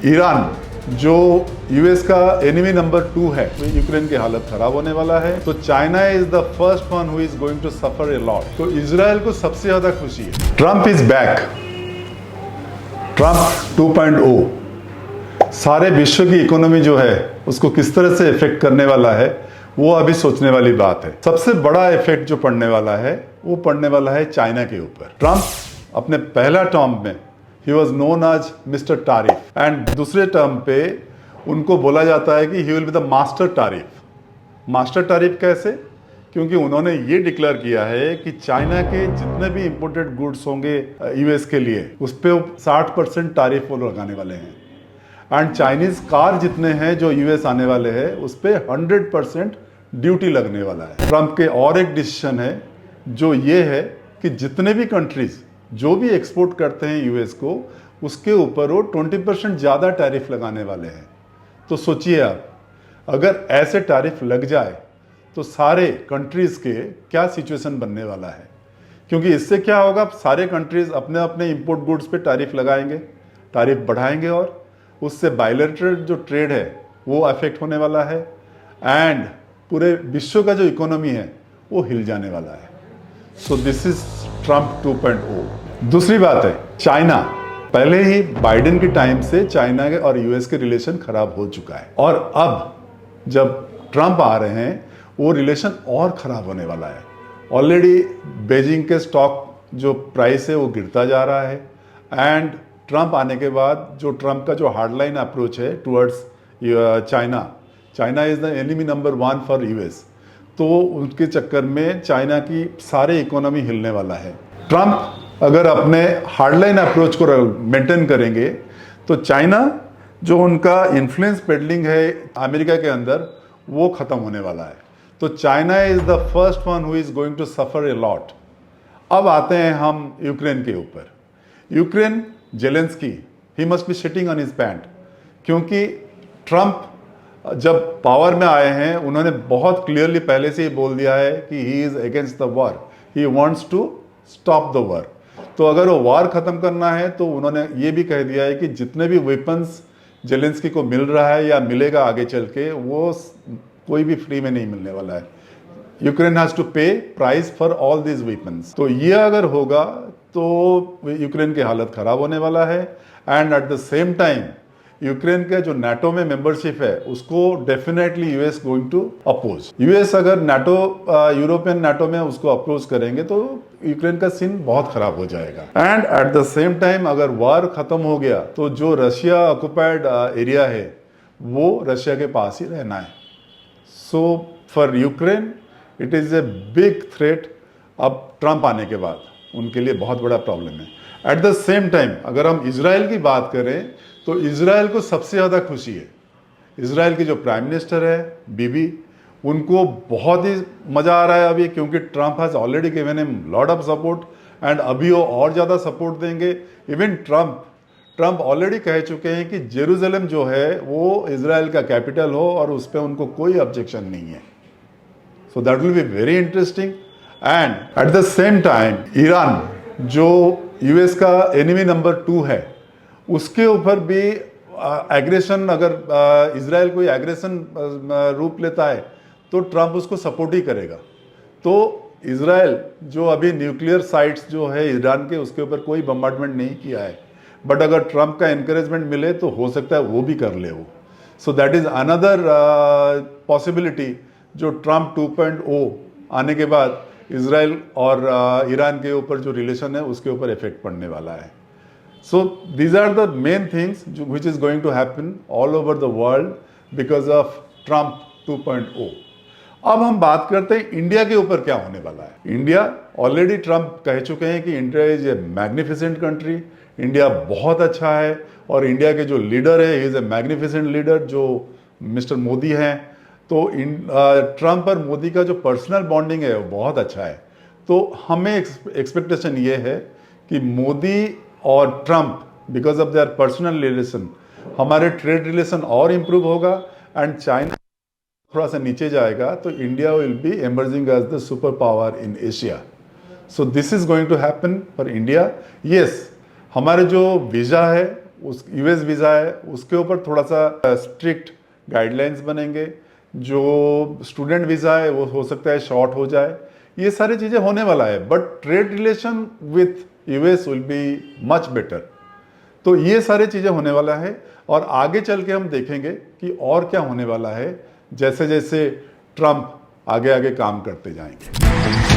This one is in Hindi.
ईरान जो यूएस का एनिमी नंबर 2 है, यूक्रेन की हालत खराब होने वाला है। तो China is the first one who is going to suffer a lot. तो इजराइल को सबसे ज्यादा खुशी है। ट्रंप इज बैक, ट्रंप 2.0 सारे विश्व की इकोनॉमी जो है उसको किस तरह से इफेक्ट करने वाला है वो अभी सोचने वाली बात है। सबसे बड़ा इफेक्ट जो पड़ने वाला है वो पड़ने वाला है चाइना के ऊपर। ट्रंप अपने पहला टर्म में he was known as mister tariff and दूसरे टर्म पे उनको बोला जाता है कि he will be the master tariff. Master tariff कैसे? क्योंकि उन्होंने ये डिक्लेयर किया है कि चाइना के जितने भी इंपोर्टेड गुड्स होंगे यूएस के लिए उस पर 60% टारिफ वो लगाने वाले हैं। एंड चाइनीज कार जितने हैं जो यूएस आने वाले हैं उस पर 100% ड्यूटी लगने वाला है। ट्रंप के और एक डिसीजन है जो ये है कि जितने भी कंट्रीज जो भी एक्सपोर्ट करते हैं यूएस को उसके ऊपर वो 20% ज़्यादा टैरिफ लगाने वाले हैं। तो सोचिए आप, अगर ऐसे टैरिफ लग जाए तो सारे कंट्रीज के क्या सिचुएशन बनने वाला है। क्योंकि इससे क्या होगा, सारे कंट्रीज अपने अपने इंपोर्ट गुड्स पे टैरिफ लगाएंगे, टैरिफ बढ़ाएंगे और उससे बायलैटरल जो ट्रेड है वो अफेक्ट होने वाला है एंड पूरे विश्व का जो इकोनॉमी है वो हिल जाने वाला है। सो दिस इज ट्रंप 2.0। दूसरी बात है चाइना। पहले ही बाइडेन के टाइम से चाइना के और यूएस के रिलेशन खराब हो चुका है और अब जब ट्रंप आ रहे हैं वो रिलेशन और खराब होने वाला है। ऑलरेडी बीजिंग के स्टॉक जो प्राइस है वो गिरता जा रहा है एंड ट्रंप आने के बाद जो ट्रंप का जो हार्डलाइन अप्रोच है towards China is the enemy number 1 for US. तो उनके चक्कर में चाइना की सारे इकोनॉमी हिलने वाला है। ट्रंप अगर अपने हार्डलाइन अप्रोच को मेंटेन करेंगे तो चाइना जो उनका इन्फ्लुएंस पेडलिंग है अमेरिका के अंदर वो खत्म होने वाला है। तो China is the first one who is going to suffer a lot. अब आते हैं हम यूक्रेन के ऊपर। Ukraine Zelensky he must be sitting on his pant, क्योंकि ट्रंप जब पावर में आए हैं उन्होंने बहुत क्लियरली पहले से ही बोल दिया है कि he is against the war, he wants to stop the war. तो अगर वो वॉर खत्म करना है तो उन्होंने ये भी कह दिया है कि जितने भी वेपन्स जेलेंस्की को मिल रहा है या मिलेगा आगे चल के वो कोई भी फ्री में नहीं मिलने वाला है। यूक्रेन हैज टू पे price for all these weapons. तो ये अगर होगा तो यूक्रेन की हालत खराब होने वाला है and at the same time Ukraine के जो नाटो में मेंबरशिप है उसको definitely US going to oppose. US अगर नाटो यूरोपियन नाटो में उसको अपोज करेंगे तो यूक्रेन का सीन बहुत खराब हो जाएगा। And at the same time अगर वार खत्म हो गया तो जो रशिया ऑक्युपाइड एरिया है वो रशिया के पास ही रहना है। So for Ukraine it is a big threat. अब ट्रंप आने के बाद उनके लिए बहुत बड़ा प्रॉब्लम है। एट द सेम टाइम अगर हम इजराइल की बात करें तो इजराइल को सबसे ज़्यादा खुशी है। इजराइल की जो प्राइम मिनिस्टर है बीबी, उनको बहुत ही मज़ा आ रहा है अभी, क्योंकि Trump has already given him lot of support and अभी वो और ज़्यादा सपोर्ट देंगे। इवन ट्रंप ऑलरेडी कह चुके हैं कि जेरूसलम जो है वो इजराइल का कैपिटल हो और उस पर उनको कोई ऑब्जेक्शन नहीं है। So that will be very interesting. And at the same time Iran जो यूएस का एनिमी नंबर 2 है उसके ऊपर भी एग्रेशन, अगर इजराइल कोई एग्रेशन रूप लेता है तो ट्रंप उसको सपोर्ट ही करेगा। तो इजराइल जो अभी न्यूक्लियर साइट्स जो है ईरान के उसके ऊपर कोई बम्बार्डमेंट नहीं किया है, बट अगर ट्रंप का एनकरेजमेंट मिले तो हो सकता है वो भी कर ले वो। So that is another possibility जो ट्रंप 2.0 आने के बाद इजराइल और ईरान के ऊपर जो रिलेशन है उसके ऊपर इफेक्ट पड़ने वाला है। So these are the main things which is going to happen all over the world because of Trump 2.0। अब हम बात करते हैं इंडिया के ऊपर क्या होने वाला है। इंडिया ऑलरेडी ट्रंप कह चुके हैं कि India is a magnificent country, India बहुत अच्छा है और इंडिया के जो लीडर है he is a magnificent leader जो मिस्टर मोदी हैं। तो ट्रंप और मोदी का जो पर्सनल बॉन्डिंग है वो बहुत अच्छा है। तो हमें एक्सपेक्टेशन ये है कि मोदी और Trump because of their personal relation हमारे ट्रेड रिलेशन और इम्प्रूव होगा एंड चाइना थोड़ा सा नीचे जाएगा तो India will be emerging as the super power in Asia. So this is going to happen for India. Yes, हमारे जो वीज़ा है उस यूएस वीज़ा है उसके ऊपर थोड़ा सा स्ट्रिक्ट गाइडलाइंस बनेंगे। जो स्टूडेंट वीज़ा है वो हो सकता है शॉर्ट हो जाए। ये सारी चीज़ें होने वाला है, but trade relation with US will be much better. तो ये सारी चीज़ें होने वाला है और आगे चल के हम देखेंगे कि और क्या होने वाला है जैसे जैसे ट्रंप आगे आगे काम करते जाएंगे।